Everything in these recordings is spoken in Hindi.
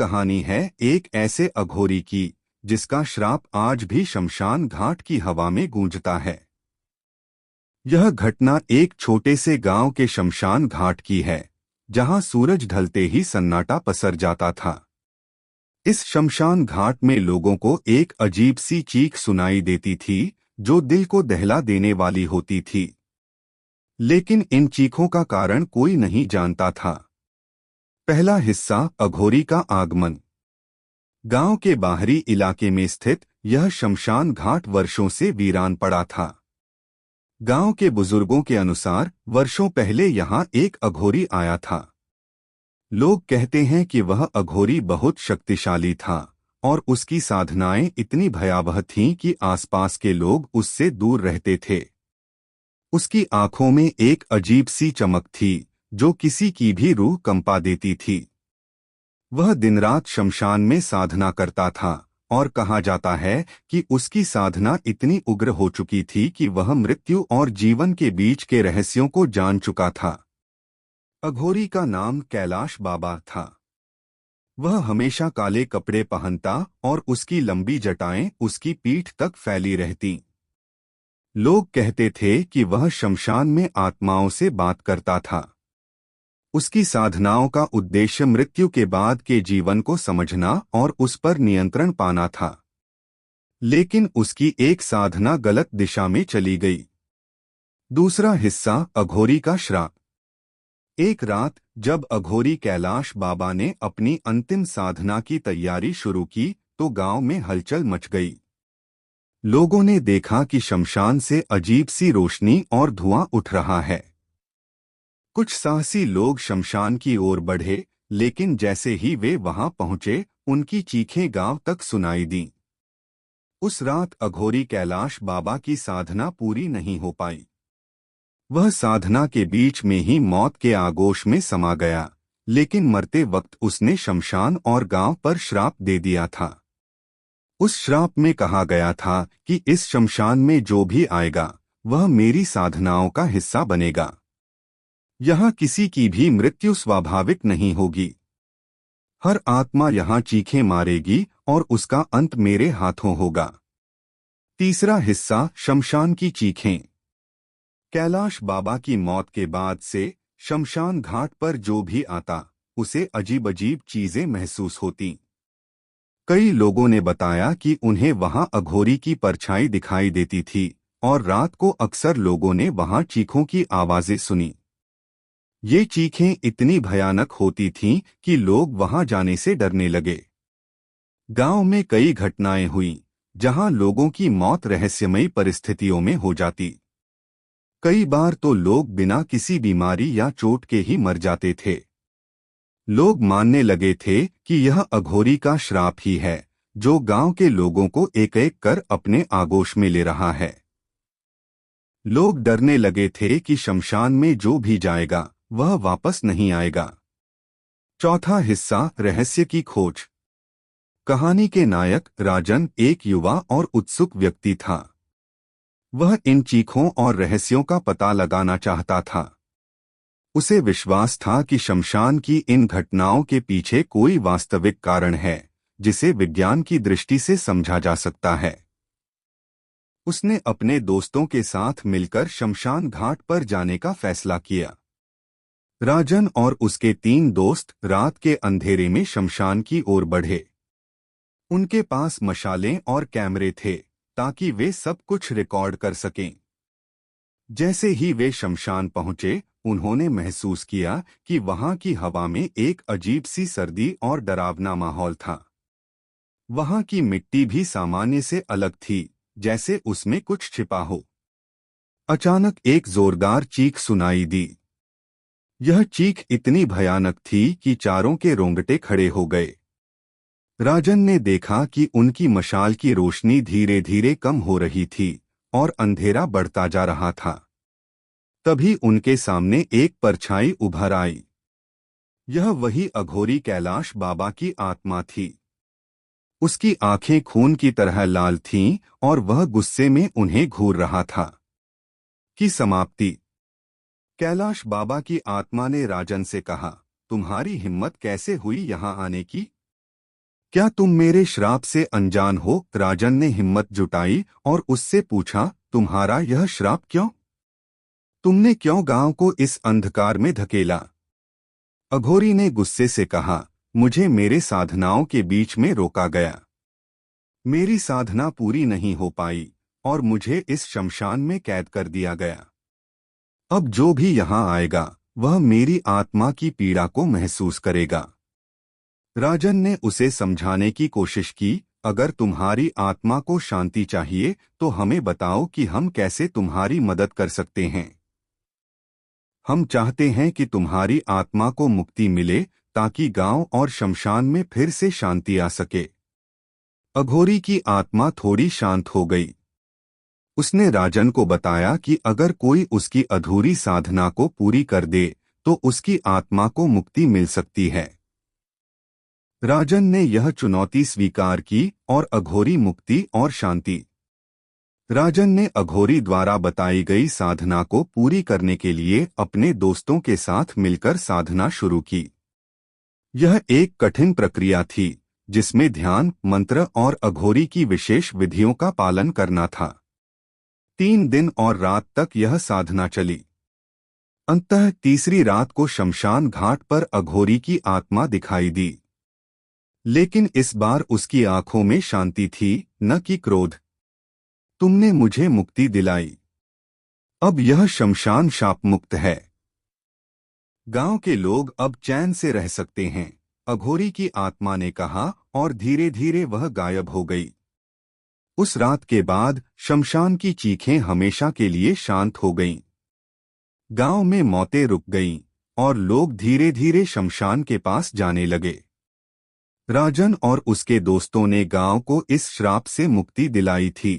कहानी है एक ऐसे अघोरी की जिसका श्राप आज भी शमशान घाट की हवा में गूंजता है। यह घटना एक छोटे से गांव के शमशान घाट की है, जहां सूरज ढलते ही सन्नाटा पसर जाता था। इस शमशान घाट में लोगों को एक अजीब सी चीख सुनाई देती थी, जो दिल को दहला देने वाली होती थी। लेकिन इन चीखों का कारण कोई नहीं जानता था। पहला हिस्सा, अघोरी का आगमन। गांव के बाहरी इलाके में स्थित यह शमशान घाट वर्षों से वीरान पड़ा था। गांव के बुजुर्गों के अनुसार वर्षों पहले यहां एक अघोरी आया था। लोग कहते हैं कि वह अघोरी बहुत शक्तिशाली था और उसकी साधनाएं इतनी भयावह थीं कि आसपास के लोग उससे दूर रहते थे। उसकी आंखों में एक अजीब सी चमक थी, जो किसी की भी रूह कंपा देती थी। वह दिन रात शमशान में साधना करता था और कहा जाता है कि उसकी साधना इतनी उग्र हो चुकी थी कि वह मृत्यु और जीवन के बीच के रहस्यों को जान चुका था। अघोरी का नाम कैलाश बाबा था। वह हमेशा काले कपड़े पहनता और उसकी लंबी जटाएं उसकी पीठ तक फैली रहती। लोग कहते थे कि वह शमशान में आत्माओं से बात करता था। उसकी साधनाओं का उद्देश्य मृत्यु के बाद के जीवन को समझना और उस पर नियंत्रण पाना था। लेकिन उसकी एक साधना गलत दिशा में चली गई। दूसरा हिस्सा, अघोरी का श्राप। एक रात जब अघोरी कैलाश बाबा ने अपनी अंतिम साधना की तैयारी शुरू की, तो गांव में हलचल मच गई। लोगों ने देखा कि शमशान से अजीब सी रोशनी और धुआं उठ रहा है। कुछ साहसी लोग शमशान की ओर बढ़े, लेकिन जैसे ही वे वहां पहुंचे, उनकी चीखें गांव तक सुनाई दीं। उस रात अघोरी कैलाश बाबा की साधना पूरी नहीं हो पाई। वह साधना के बीच में ही मौत के आगोश में समा गया, लेकिन मरते वक्त उसने शमशान और गांव पर श्राप दे दिया था। उस श्राप में कहा गया था कि इस शमशान में जो भी आएगा, वह मेरी साधनाओं का हिस्सा बनेगा। यहाँ किसी की भी मृत्यु स्वाभाविक नहीं होगी। हर आत्मा यहाँ चीखें मारेगी और उसका अंत मेरे हाथों होगा। तीसरा हिस्सा, शमशान की चीखें। कैलाश बाबा की मौत के बाद से शमशान घाट पर जो भी आता, उसे अजीब अजीब चीजें महसूस होती। कई लोगों ने बताया कि उन्हें वहां अघोरी की परछाई दिखाई देती थी और रात को अक्सर लोगों ने वहां चीखों की आवाजें सुनी। ये चीखें इतनी भयानक होती थीं कि लोग वहां जाने से डरने लगे। गांव में कई घटनाएं हुईं, जहां लोगों की मौत रहस्यमयी परिस्थितियों में हो जाती। कई बार तो लोग बिना किसी बीमारी या चोट के ही मर जाते थे। लोग मानने लगे थे कि यह अघोरी का श्राप ही है, जो गांव के लोगों को एक एक कर अपने आगोश में ले रहा है। लोग डरने लगे थे कि शमशान में जो भी जाएगा, वह वापस नहीं आएगा। चौथा हिस्सा, रहस्य की खोज। कहानी के नायक राजन एक युवा और उत्सुक व्यक्ति था। वह इन चीखों और रहस्यों का पता लगाना चाहता था। उसे विश्वास था कि शमशान की इन घटनाओं के पीछे कोई वास्तविक कारण है, जिसे विज्ञान की दृष्टि से समझा जा सकता है। उसने अपने दोस्तों के साथ मिलकर शमशान घाट पर जाने का फैसला किया। राजन और उसके 3 दोस्त रात के अंधेरे में शमशान की ओर बढ़े। उनके पास मशालें और कैमरे थे, ताकि वे सब कुछ रिकॉर्ड कर सकें। जैसे ही वे शमशान पहुंचे, उन्होंने महसूस किया कि वहां की हवा में एक अजीब सी सर्दी और डरावना माहौल था। वहां की मिट्टी भी सामान्य से अलग थी, जैसे उसमें कुछ छिपा हो। अचानक एक जोरदार चीख सुनाई दी। यह चीख इतनी भयानक थी कि चारों के रोंगटे खड़े हो गए। राजन ने देखा कि उनकी मशाल की रोशनी धीरे धीरे कम हो रही थी और अंधेरा बढ़ता जा रहा था। तभी उनके सामने एक परछाई उभर आई। यह वही अघोरी कैलाश बाबा की आत्मा थी। उसकी आंखें खून की तरह लाल थीं और वह गुस्से में उन्हें घूर रहा था। की समाप्ति। कैलाश बाबा की आत्मा ने राजन से कहा, तुम्हारी हिम्मत कैसे हुई यहाँ आने की? क्या तुम मेरे श्राप से अनजान हो? राजन ने हिम्मत जुटाई और उससे पूछा, तुम्हारा यह श्राप क्यों? तुमने क्यों गांव को इस अंधकार में धकेला? अघोरी ने गुस्से से कहा, मुझे मेरे साधनाओं के बीच में रोका गया। मेरी साधना पूरी नहीं हो पाई और मुझे इस शमशान में कैद कर दिया गया। अब जो भी यहाँ आएगा वह मेरी आत्मा की पीड़ा को महसूस करेगा। राजन ने उसे समझाने की कोशिश की, अगर तुम्हारी आत्मा को शांति चाहिए तो हमें बताओ कि हम कैसे तुम्हारी मदद कर सकते हैं। हम चाहते हैं कि तुम्हारी आत्मा को मुक्ति मिले ताकि गांव और शमशान में फिर से शांति आ सके। अघोरी की आत्मा थोड़ी शांत हो गई। उसने राजन को बताया कि अगर कोई उसकी अधूरी साधना को पूरी कर दे तो उसकी आत्मा को मुक्ति मिल सकती है। राजन ने यह चुनौती स्वीकार की और अघोरी मुक्ति और शांति। राजन ने अघोरी द्वारा बताई गई साधना को पूरी करने के लिए अपने दोस्तों के साथ मिलकर साधना शुरू की। यह एक कठिन प्रक्रिया थी जिसमें ध्यान, मंत्र और अघोरी की विशेष विधियों का पालन करना था। 3 दिन और रात तक यह साधना चली। अंततः तीसरी रात को शमशान घाट पर अघोरी की आत्मा दिखाई दी, लेकिन इस बार उसकी आंखों में शांति थी, न कि क्रोध। तुमने मुझे मुक्ति दिलाई। अब यह शमशान शाप मुक्त है। गांव के लोग अब चैन से रह सकते हैं, अघोरी की आत्मा ने कहा और धीरे धीरे वह गायब हो गई। उस रात के बाद शमशान की चीखें हमेशा के लिए शांत हो गईं। गांव में मौतें रुक गईं और लोग धीरे धीरे शमशान के पास जाने लगे। राजन और उसके दोस्तों ने गांव को इस श्राप से मुक्ति दिलाई थी।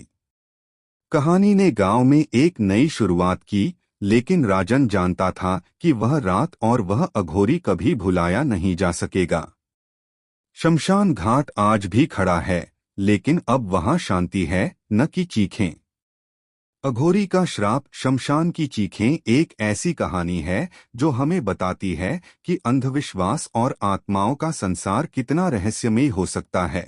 कहानी ने गांव में एक नई शुरुआत की, लेकिन राजन जानता था कि वह रात और वह अघोरी कभी भुलाया नहीं जा सकेगा। शमशान घाट आज भी खड़ा है, लेकिन अब वहां शांति है, न कि चीखें। अघोरी का श्राप, शमशान की चीखें एक ऐसी कहानी है जो हमें बताती है कि अंधविश्वास और आत्माओं का संसार कितना रहस्यमयी हो सकता है।